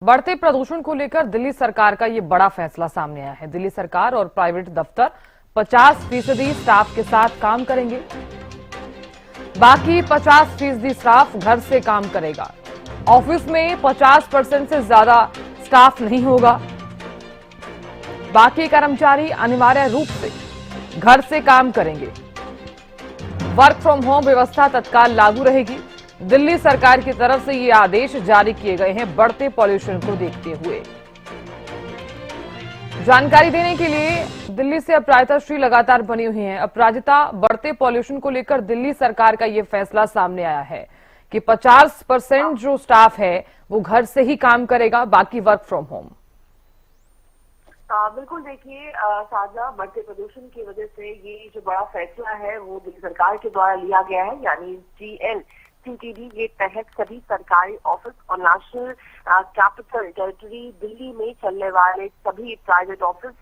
बढ़ते प्रदूषण को लेकर दिल्ली सरकार का ये बड़ा फैसला सामने आया है। दिल्ली सरकार और प्राइवेट दफ्तर 50% स्टाफ के साथ काम करेंगे, बाकी 50% स्टाफ घर से काम करेगा। ऑफिस में 50% से ज्यादा स्टाफ नहीं होगा। बाकी कर्मचारी अनिवार्य रूप से घर से काम करेंगे। वर्क फ्रॉम होम व्यवस्था तत्काल लागू रहेगी। दिल्ली सरकार की तरफ से ये आदेश जारी किए गए हैं बढ़ते पॉल्यूशन को देखते हुए। जानकारी देने के लिए दिल्ली से अपराजिता श्री लगातार बनी हुई हैं। अपराजिता, बढ़ते पॉल्यूशन को लेकर दिल्ली सरकार का ये फैसला सामने आया है कि 50% जो स्टाफ है वो घर से ही काम करेगा, बाकी वर्क फ्रॉम होम। बिल्कुल, देखिए साधना, बढ़ते प्रदूषण की वजह से ये जो बड़ा फैसला है वो दिल्ली सरकार के द्वारा लिया गया है। यानी GNCTD के तहत सभी सरकारी ऑफिस और नेशनल कैपिटल टेरिटरी दिल्ली में चलने वाले सभी private office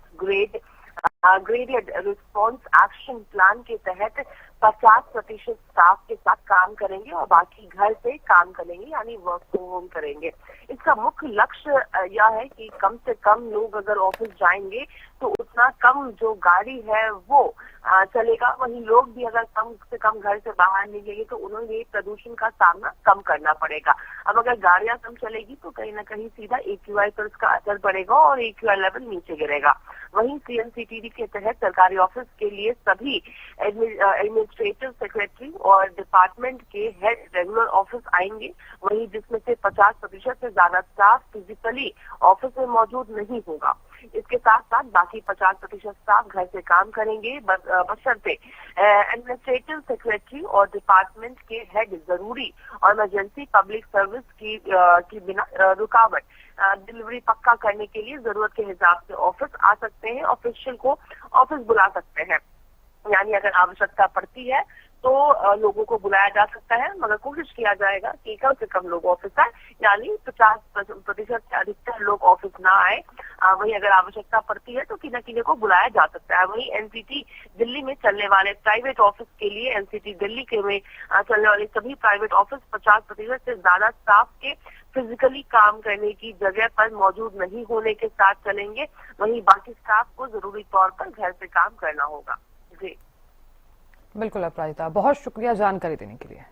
graded response action plan के तहत 50% स्टाफ के साथ काम करेंगे और बाकी घर से काम करेंगे, यानी वर्क फ्रॉम होम करेंगे। इसका मुख्य लक्ष्य यह है कि कम से कम लोग अगर ऑफिस जाएंगे तो उतना कम जो गाड़ी है वो चलेगा, वहीं लोग भी अगर कम से कम घर से बाहर निकलेंगे तो उन्हें प्रदूषण का सामना कम करना पड़ेगा। अब अगर गाड़ियां कम चलेगी तो कहीं ना कहीं सीधा AQI पर उसका असर पड़ेगा और AQI लेवल नीचे गिरेगा। वहीं CNCTD के तहत सरकारी ऑफिस के लिए सभी एडमिनिस्ट्रेटिव सेक्रेटरी और डिपार्टमेंट के हेड रेगुलर ऑफिस आएंगे, वहीं जिसमें से 50% से ज्यादा स्टाफ फिजिकली ऑफिस में मौजूद नहीं होगा। इसके साथ साथ बाकी 50% स्टाफ घर से काम करेंगे, बशर्ते एडमिनिस्ट्रेटिव सेक्रेटरी और डिपार्टमेंट के हेड जरूरी और इमरजेंसी पब्लिक सर्विस की बिना रुकावट डिलीवरी पक्का करने के लिए जरूरत के हिसाब से ऑफिस आ सकते हैं, ऑफिशियल को ऑफिस बुला सकते हैं। यानी अगर आवश्यकता पड़ती है तो लोगों को बुलाया जा सकता है, मगर कोशिश किया जाएगा कि कम से कम लोग ऑफिस आए, यानी 50% से अधिकतर लोग ऑफिस ना आए। वहीं अगर आवश्यकता पड़ती है तो किसी न किसी को बुलाया जा सकता है। वहीं NCT दिल्ली में चलने वाले प्राइवेट ऑफिस के लिए NCT दिल्ली के में चलने वाले सभी प्राइवेट ऑफिस 50% से ज्यादा स्टाफ के फिजिकली काम करने की जगह पर मौजूद नहीं होने के साथ चलेंगे। वहीं बाकी स्टाफ को जरूरी तौर पर घर से काम करना होगा। जी बिल्कुल अपराजिता, बहुत शुक्रिया जानकारी देने के लिए।